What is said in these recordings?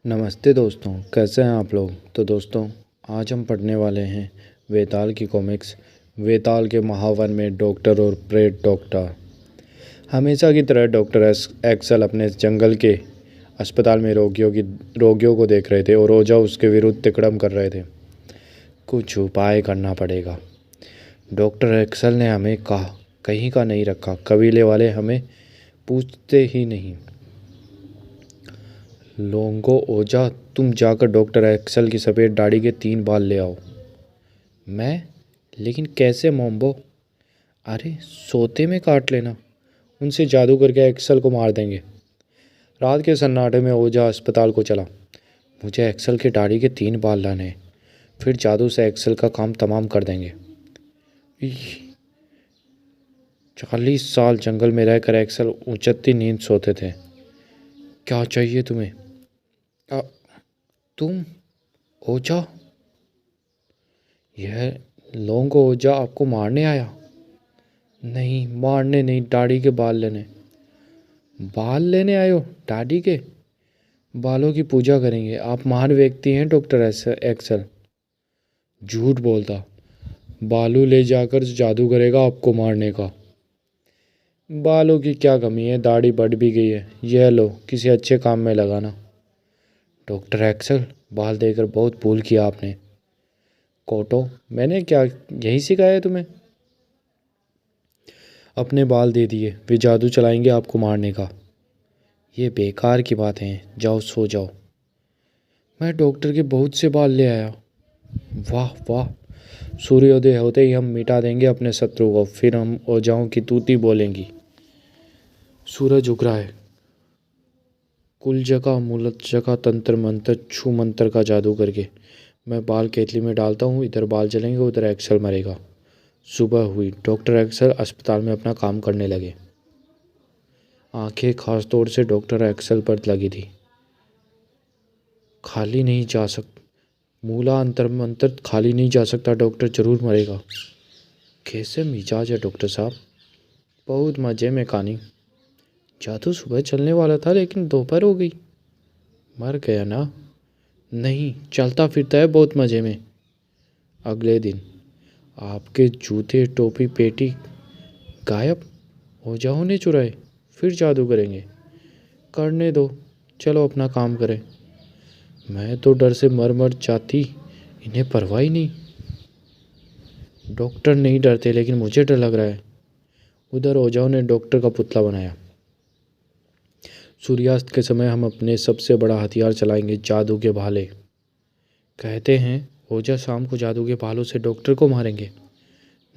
नमस्ते दोस्तों, कैसे हैं आप लोग। तो दोस्तों, आज हम पढ़ने वाले हैं वेताल की कॉमिक्स वेताल के महावन में डॉक्टर और प्रेत डॉक्टर। हमेशा की तरह डॉक्टर एक्सल अपने जंगल के अस्पताल में रोगियों को देख रहे थे और ओझा उसके विरुद्ध तिकड़म कर रहे थे। कुछ उपाय करना पड़ेगा। डॉक्टर एक्सल ने हमें कहीं का नहीं रखा। कबीले वाले हमें पूछते ही नहीं। लोंगो, ओझा, तुम जाकर डॉक्टर एक्सल की सफ़ेद दाढ़ी के 3 बाल ले आओ। मैं? लेकिन कैसे मोम्बो? अरे सोते में काट लेना, उनसे जादू करके एक्सल को मार देंगे। रात के सन्नाटे में ओझा अस्पताल को चला। मुझे एक्सल की दाढ़ी के 3 बाल लाने हैं, फिर जादू से एक्सल का काम तमाम कर देंगे। 40 साल जंगल में रहकर एक्सल ऊंचती नींद सोते थे। क्या चाहिए तुम्हें? तुम ओझा? यह लोंगो ओझा आपको मारने आया? नहीं, मारने नहीं, दाढ़ी के बाल लेने। बाल लेने आए हो? दाढ़ी के बालों की पूजा करेंगे। आप महान व्यक्ति हैं डॉक्टर एक्सल। झूठ बोलता। बालू ले जाकर जादू करेगा आपको मारने का। बालों की क्या कमी है, दाढ़ी बढ़ भी गई है। यह लो, किसी अच्छे काम में लगाना। डॉक्टर एक्सल, बाल देकर बहुत भूल किया आपने। कोटो, मैंने क्या यही सिखाया है तुम्हें? अपने बाल दे दिए, वे जादू चलाएंगे आपको मारने का। ये बेकार की बात है, जाओ सो जाओ। मैं डॉक्टर के बहुत से बाल ले आया। वाह वाह, सूर्योदय होते ही हम मिटा देंगे अपने शत्रु को, फिर हम ओझाओं की तूती बोलेंगी। सूरज उग रहा है। कुल जगह मूलत जगह तंत्र मंत्र छू मंत्र का जादू करके मैं बाल केतली में डालता हूँ। इधर बाल जलेंगे, उधर एक्सल मरेगा। सुबह हुई। डॉक्टर एक्सल अस्पताल में अपना काम करने लगे। आंखें खास तौर से डॉक्टर एक्सल पर लगी थी। खाली नहीं जा मूला अंतर मंत्र खाली नहीं जा सकता। डॉक्टर जरूर मरेगा। कैसे मिजाज है डॉक्टर साहब? बहुत मज़े में कहानी। जादू सुबह चलने वाला था, लेकिन दोपहर हो गई। मर गया ना? नहीं, चलता फिरता है बहुत मज़े में। अगले दिन आपके जूते टोपी पेटी गायब। ओझाओं ने चुराए। फिर जादू करेंगे। करने दो, चलो अपना काम करें। मैं तो डर से मर मर जाती, इन्हें परवाह ही नहीं। डॉक्टर नहीं डरते, लेकिन मुझे डर लग रहा है। उधर ओझाओं ने डॉक्टर का पुतला बनाया। सूर्यास्त के समय हम अपने सबसे बड़ा हथियार चलाएंगे, जादू के भाले। कहते हैं ओझा शाम को जादू के भालों से डॉक्टर को मारेंगे।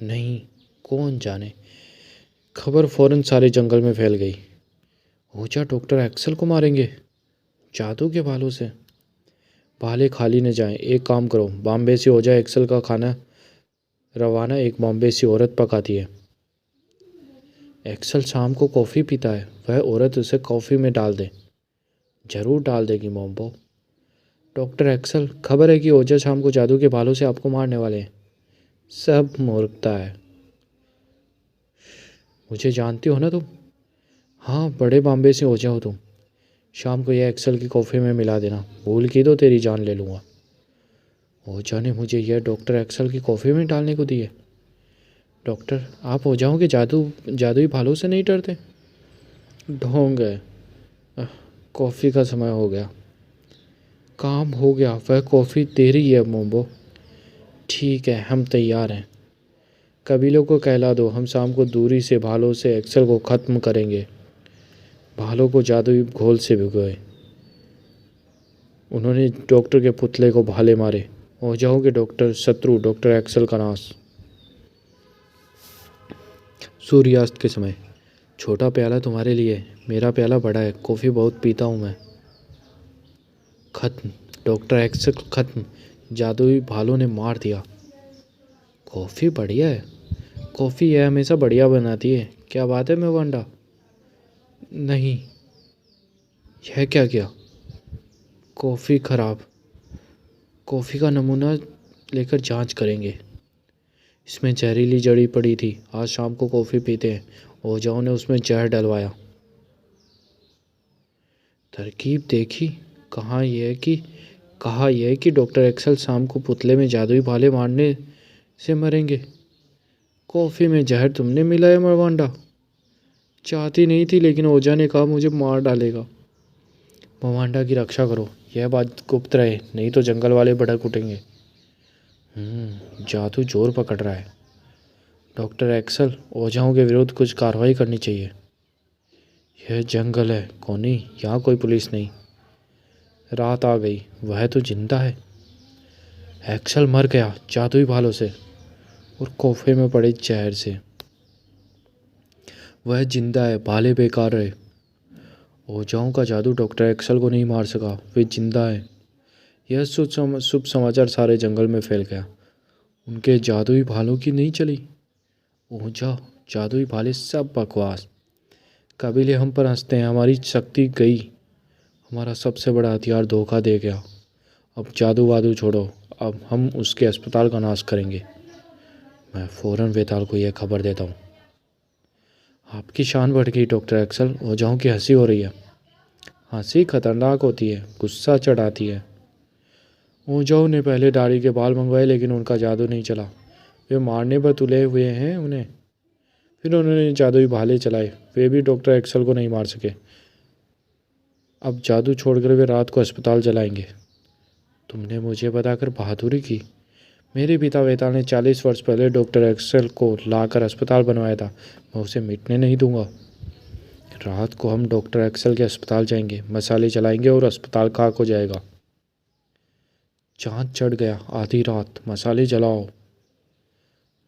नहीं, कौन जाने। खबर फौरन सारे जंगल में फैल गई। ओझा डॉक्टर एक्सल को मारेंगे जादू के भालों से। भाले खाली न जाएं। एक काम करो, बॉम्बे से ओझा एक्सल का खाना रवाना एक बॉम्बे सी औरत पकाती है। एक्सल शाम को कॉफ़ी पीता है, वह औरत उसे कॉफ़ी में डाल दे। जरूर डाल देगी मोम्बो। डॉक्टर एक्सल, खबर है कि ओझा शाम को जादू के भालों से आपको मारने वाले हैं। सब मूर्खता है। मुझे जानती हो ना तुम? हाँ, बड़े बॉम्बे से ओझा हो तुम। शाम को यह एक्सल की कॉफ़ी में मिला देना। भूल की तो तेरी जान ले लूँगा। ओझा ने मुझे यह डॉक्टर एक्सल की कॉफ़ी में डालने को दी है। डॉक्टर, आप ओझाओं के जादुई भालों से नहीं डरते? ढोंग है। कॉफ़ी का समय हो गया। काम हो गया, वह कॉफ़ी तेरी है मोम्बो। ठीक है, हम तैयार हैं। कबीलों को कहला दो, हम शाम को दूरी से भालों से एक्सल को ख़त्म करेंगे। भालों को जादुई घोल से भिगोए। उन्होंने डॉक्टर के पुतले को भाले मारे। ओझाओं के डॉक्टर शत्रु डॉक्टर एक्सल का नाश। सूर्यास्त के समय। छोटा प्याला तुम्हारे लिए, मेरा प्याला बड़ा है। कॉफ़ी बहुत पीता हूँ मैं। खत्म। डॉक्टर एक्सल खत्म। जादुई भालों ने मार दिया। कॉफ़ी बढ़िया है। कॉफ़ी यह हमेशा बढ़िया बनाती है। क्या बात है मेवंडा? नहीं। यह क्या किया? कॉफ़ी खराब। कॉफ़ी का नमूना लेकर जांच करेंगे। इसमें जहरीली जड़ी पड़ी थी। आज शाम को कॉफ़ी पीते हैं। ओझाओं ने उसमें जहर डलवाया। तरकीब देखी? कहा यह है कि डॉक्टर एक्सल शाम को पुतले में जादुई भाले मारने से मरेंगे। कॉफ़ी में जहर तुमने मिलाया मरवांडा? चाहती नहीं थी, लेकिन ओझा ने कहा मुझे मार डालेगा। मरवांडा की रक्षा करो, यह बात गुप्त रहे, नहीं तो जंगल वाले भड़क उठेंगे। जादू जोर पकड़ रहा है। डॉक्टर एक्सल, ओझाओं के विरुद्ध कुछ कार्रवाई करनी चाहिए। यह जंगल है कोनी, यहाँ कोई पुलिस नहीं। रात आ गई, वह तो जिंदा है। एक्सल मर गया जादुई भालों से और कोफे में पड़े जहर से। वह जिंदा है, भाले बेकार रहे। ओझाओं का जादू डॉक्टर एक्सल को नहीं मार सका, वे जिंदा है। यह शुभ समाचार सारे जंगल में फैल गया। उनके जादुई भालों की नहीं चली। ओझा, जादुई भाले सब बकवास। कबीले हम पर हंसते हैं, हमारी शक्ति गई, हमारा सबसे बड़ा हथियार धोखा दे गया। अब जादू वादू छोड़ो, अब हम उसके अस्पताल का नाश करेंगे। मैं फ़ौरन वेताल को यह खबर देता हूँ। आपकी शान बढ़ गई डॉक्टर एक्सल, ओझाओं की हंसी हो रही है। हंसी खतरनाक होती है, गुस्सा चढ़ाती है। ओझाओं ने पहले दाढ़ी के बाल मंगवाए, लेकिन उनका जादू नहीं चला। वे मारने पर तुले हुए हैं उन्हें। फिर उन्होंने जादुई भाले चलाए, वे भी डॉक्टर एक्सल को नहीं मार सके। अब जादू छोड़कर वे रात को अस्पताल जलाएंगे। तुमने मुझे बताकर बहादुरी की। मेरे पिता वेताल ने 40 वर्ष पहले डॉक्टर एक्सल को लाकर अस्पताल बनवाया था, मैं उसे मिटने नहीं दूंगा। रात को हम डॉक्टर एक्सल के अस्पताल जाएंगे, मसाले जलाएंगे और अस्पताल खाक हो जाएगा। चाँद चढ़ गया, आधी रात, मसाले जलाओ।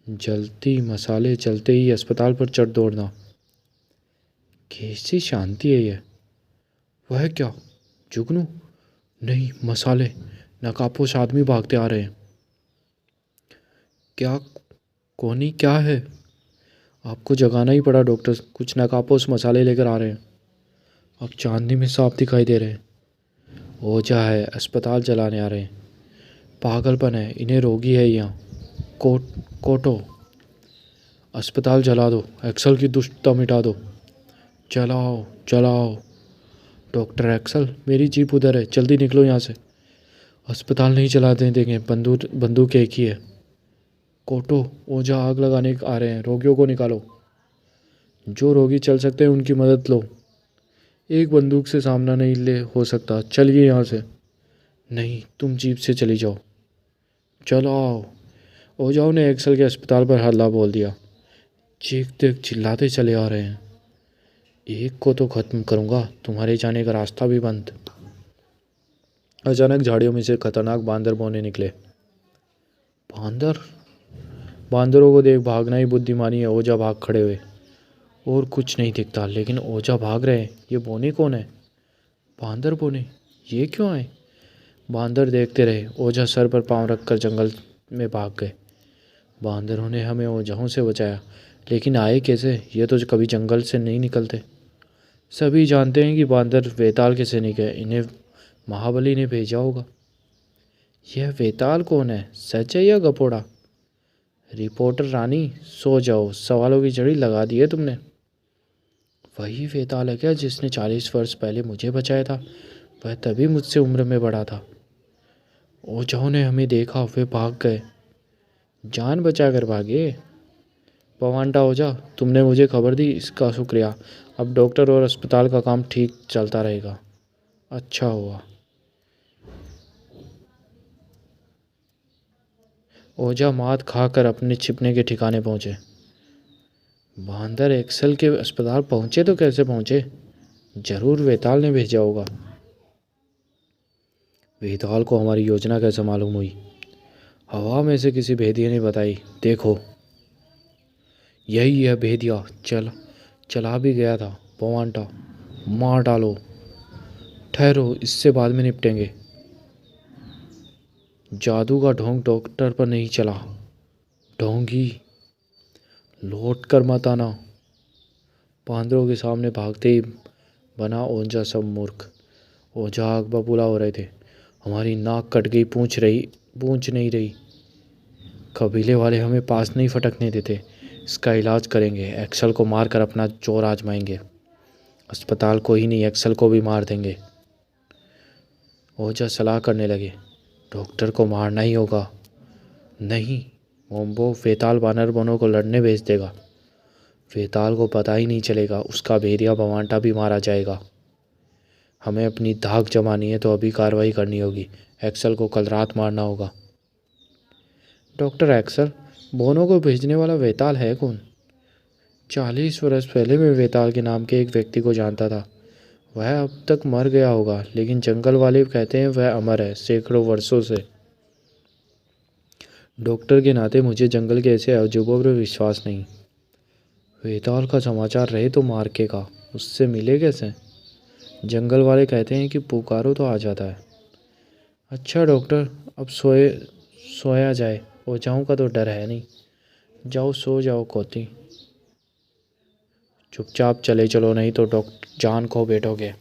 जलती मसाले जलते ही अस्पताल पर चढ़ दौड़ना। कैसी शांति है यह। वह क्या, जुगनू? नहीं, मसाले। नकाबपोश आदमी भागते आ रहे हैं। क्या कोनी, क्या है? आपको जगाना ही पड़ा डॉक्टर, कुछ नकाबपोश मसाले लेकर आ रहे हैं। अब चांदनी में साफ दिखाई दे रहे हैं। ओझा है, अस्पताल जलाने आ रहे हैं। पागलपन है, इन्हें रोगी है यहाँ। कोटो, अस्पताल जला दो, एक्सल की दुष्टता मिटा दो। जलाओ जलाओ। डॉक्टर एक्सल, मेरी जीप उधर है, जल्दी निकलो यहाँ से। अस्पताल नहीं जलाने देंगे, बंदूक एक ही है। कोटो, ओझा आग लगाने आ रहे हैं, रोगियों को निकालो। जो रोगी चल सकते हैं उनकी मदद लो। एक बंदूक से सामना नहीं ले हो सकता, चलिए यहाँ से। नहीं, तुम जीप से चली जाओ। चलाओ। ओझाओं ने एक्सल के अस्पताल पर हल्ला बोल दिया। चीखते चिल्लाते चले आ रहे हैं। एक को तो खत्म करूँगा, तुम्हारे जाने का रास्ता भी बंद। अचानक झाड़ियों में से खतरनाक बांदर बौने निकले। बांदरों को देख भागना ही बुद्धिमानी है। ओझा भाग खड़े हुए। और कुछ नहीं दिखता, लेकिन ओझा भाग रहे हैं। ये बोने कौन है? बांदर बोने, ये क्यों आए? बांदर देखते रहे। ओझा सर पर पाँव रखकर जंगल में भाग गए। बांदरों ने हमें ओझाओं से बचाया, लेकिन आए कैसे? ये तो कभी जंगल से नहीं निकलते। सभी जानते हैं कि बांदर वेताल के सैनिक है, इन्हें महाबली ने भेजा होगा। यह वेताल कौन है, सच है या गपोड़ा? रिपोर्टर रानी, सो जाओ, सवालों की झड़ी लगा दी है तुमने। वही वेताल है क्या जिसने 40 वर्ष पहले मुझे बचाया था? वह तभी मुझसे उम्र में बड़ा था। ओझाओं ने हमें देखा, वे भाग गए। जान बचा कर भागे। पवांटा ओझा, तुमने मुझे खबर दी, इसका शुक्रिया। अब डॉक्टर और अस्पताल का काम ठीक चलता रहेगा। अच्छा हुआ। ओझा मात खाकर अपने छिपने के ठिकाने पहुंचे। बांदर एक्सल के अस्पताल पहुंचे तो कैसे पहुंचे? जरूर वेताल ने भेजा होगा। वेताल को हमारी योजना कैसे मालूम हुई? हवा में से किसी भेदिये ने बताई। देखो, यही है भेदिया, चला भी गया था। पवांटा, मार डालो। ठहरो, इससे बाद में निपटेंगे। जादू का ढोंग डॉक्टर पर नहीं चला। ढोंगी, लौट कर मत आना। बांदरों के सामने भागते ही बना ओझा सब मूर्ख। ओझा आग बबूला हो रहे थे। हमारी नाक कट गई, पूंछ नहीं रही। कबीले वाले हमें पास नहीं फटकने देते। इसका इलाज करेंगे, एक्सल को मारकर अपना जोर आजमाएंगे। अस्पताल को ही नहीं, एक्सल को भी मार देंगे। ओझा सलाह करने लगे। डॉक्टर को मारना ही होगा। नहीं, वो वेताल बानर बोनों को लड़ने भेज देगा। वेताल को पता ही नहीं चलेगा, उसका भेड़िया बवांटा भी मारा जाएगा। हमें अपनी धाक जमानी है तो अभी कार्रवाई करनी होगी। एक्सल को कल रात मारना होगा। डॉक्टर एक्सल, बोनों को भेजने वाला वेताल है कौन? 40 वर्ष पहले मैं वेताल के नाम के एक व्यक्ति को जानता था। वह अब तक मर गया होगा, लेकिन जंगल वाले कहते हैं वह अमर है सैकड़ों वर्षों से। डॉक्टर के नाते मुझे जंगल के ऐसे अजूबों पर विश्वास नहीं। वेताल का समाचार रहे तो मार्के का, उससे मिले कैसे? जंगल वाले कहते हैं कि पुकारो तो आ जाता है। अच्छा डॉक्टर, अब सोया जाए। ओझाओं का तो डर है नहीं। जाओ सो जाओ कोती। चुपचाप चले चलो, नहीं तो डॉक्टर जान खो बैठोगे।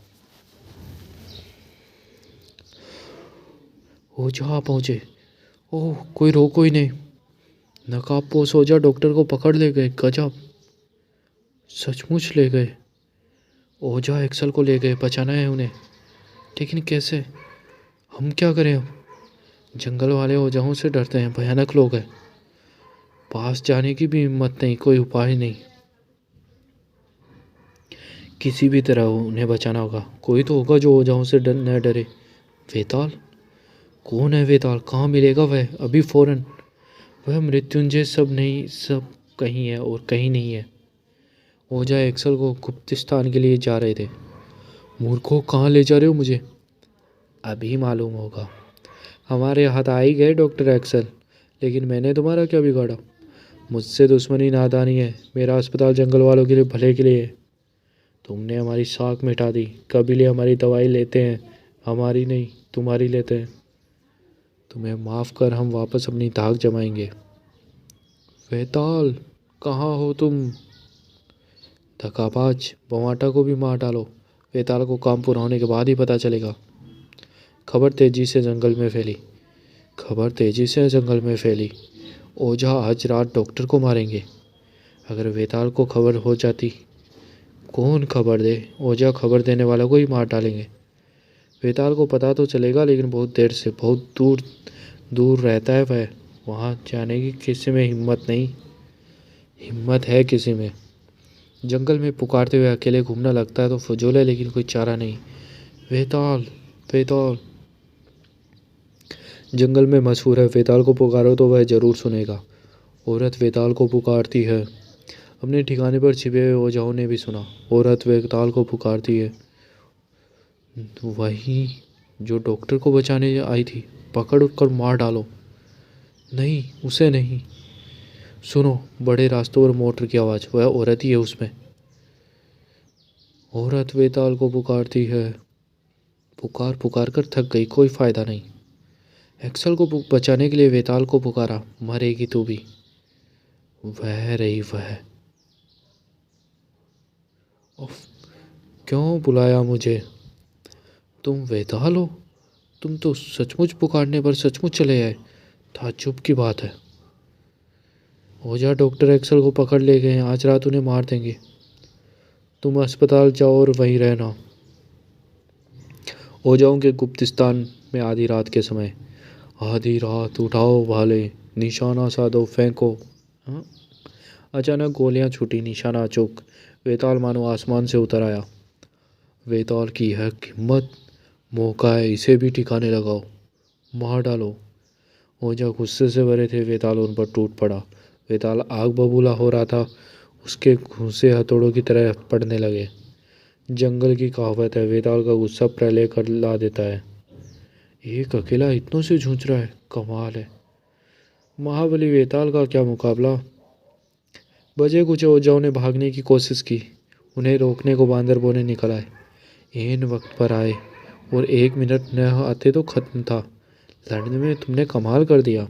ओझा पहुँचे। ओह, कोई रोको ही नहीं। नकाबपोश ओझा डॉक्टर को पकड़ ले गए। गजब, सचमुच ले गए। ओझा एक्सल को ले गए, बचाना है उन्हें, लेकिन कैसे? हम क्या करें अब? जंगल वाले ओझाओं से डरते हैं, भयानक लोग हैं। पास जाने की भी हिम्मत नहीं, कोई उपाय नहीं। किसी भी तरह उन्हें बचाना होगा। कोई तो होगा जो ओझाओं से न डरे। वेताल? कौन है वेताल? कहाँ मिलेगा वह? अभी फौरन। वह मृत्युंजय सब नहीं, सब कहीं है और कहीं नहीं है। ओझा एक्सल को गुप्तिस्तान के लिए जा रहे थे। मूर्खों, कहाँ ले जा रहे हो मुझे? अभी मालूम होगा। हमारे हाथ आ ही गए डॉक्टर एक्सल, लेकिन मैंने तुम्हारा क्या बिगाड़ा? मुझसे दुश्मनी नादानी है। मेरा अस्पताल जंगल वालों के लिए भले के लिए है। तुमने हमारी साख मिटा दी। कबीले हमारी दवाई लेते हैं, हमारी नहीं तुम्हारी लेते हैं। तुम्हें माफ़ कर, हम वापस अपनी धाक जमाएंगे। वेताल, कहाँ हो तुम? धकाबाज, बवाटा को भी मार डालो। वेताल को काम पूरा होने के बाद ही पता चलेगा। खबर तेजी से जंगल में फैली। ओझा आज रात डॉक्टर को मारेंगे। अगर वेताल को खबर हो जाती, कौन खबर दे? ओझा खबर देने वाला को ही मार डालेंगे। वेताल को पता तो चलेगा, लेकिन बहुत देर से, बहुत दूर दूर रहता है वह। वहाँ जाने की किसी में हिम्मत नहीं। हिम्मत है किसी में। जंगल में पुकारते हुए अकेले घूमना लगता है तो फजूल है, लेकिन कोई चारा नहीं। वेताल, वेताल। जंगल में मशहूर है, वेताल को पुकारो तो वह जरूर सुनेगा। औरत वेताल को पुकारती है। अपने ठिकाने पर छिपे हुए ओझाओं ने भी सुना। औरत वेताल को पुकारती है। वही जो डॉक्टर को बचाने आई थी। पकड़ कर मार डालो। नहीं, उसे नहीं। सुनो, बड़े रास्तों पर मोटर की आवाज़। वह औरत ही है उसमें। औरत वेताल को पुकारती है। पुकार पुकार कर थक गई, कोई फायदा नहीं। एक्सल को बचाने के लिए वेताल को पुकारा। मरेगी तू भी। वह रही वह। उफ, क्यों बुलाया मुझे? तुम वेताल हो? तुम तो सचमुच पुकारने पर सचमुच चले आए। ताज्जुब की बात है। ओझा डॉक्टर एक्सल को पकड़ ले गए हैं, आज रात उन्हें मार देंगे। तुम अस्पताल जाओ और वहीं रहना। ओझाओं के गुप्तिस्तान में आधी रात के समय। आधी रात, उठाओ भाले, निशाना साधो, फेंको। हाँ? अचानक गोलियां छूटी, निशाना अचूक। वेताल मानो आसमान से उतर आया। वेताल की है हिम्मत, मौका है, इसे भी ठिकाने लगाओ, मार डालो। ओझा गुस्से से भरे थे। वेताल उन पर टूट पड़ा। वेताल आग बबूला हो रहा था। उसके घूंसे हथौड़ों की तरह पड़ने लगे। जंगल की कहावत है, वेताल का गुस्सा प्रलय कर ला देता है। एक अकेला इतनों से जूझ रहा है, कमाल है। महाबली वेताल का क्या मुकाबला। बचे कुछ ओझाओं ने भागने की कोशिश की। उन्हें रोकने को बांदर बोने निकल आए। ऐन वक्त पर आए, और 1 मिनट न आते तो खत्म था। लड़ने में तुमने कमाल कर दिया।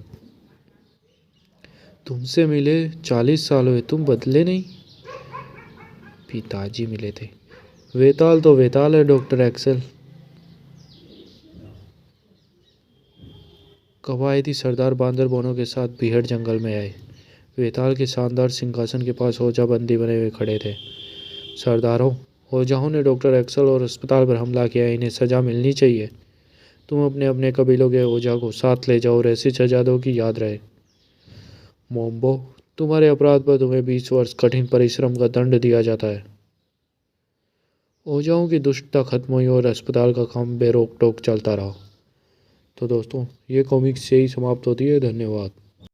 तुमसे मिले 40 साल हुए, तुम बदले नहीं। पिताजी मिले थे। वेताल तो वेताल है डॉक्टर एक्सल। कवायती सरदार बांदर बोनों के साथ बीहड़ जंगल में आए। वेताल के शानदार सिंहासन के पास ओझा बंदी बने हुए खड़े थे। सरदारों, ओझाओं ने डॉक्टर एक्सल और अस्पताल पर हमला किया है, इन्हें सजा मिलनी चाहिए। तुम अपने अपने कबीलों के ओझा को साथ ले जाओ और ऐसी सजा दो कि याद रहे। मोम्बो, तुम्हारे अपराध पर तुम्हें 20 वर्ष कठिन परिश्रम का दंड दिया जाता है। ओझाओं की दुष्टता खत्म हुई और अस्पताल का काम बेरोक टोक चलता रहा। तो दोस्तों, ये कॉमिक्स यही समाप्त होती है। धन्यवाद।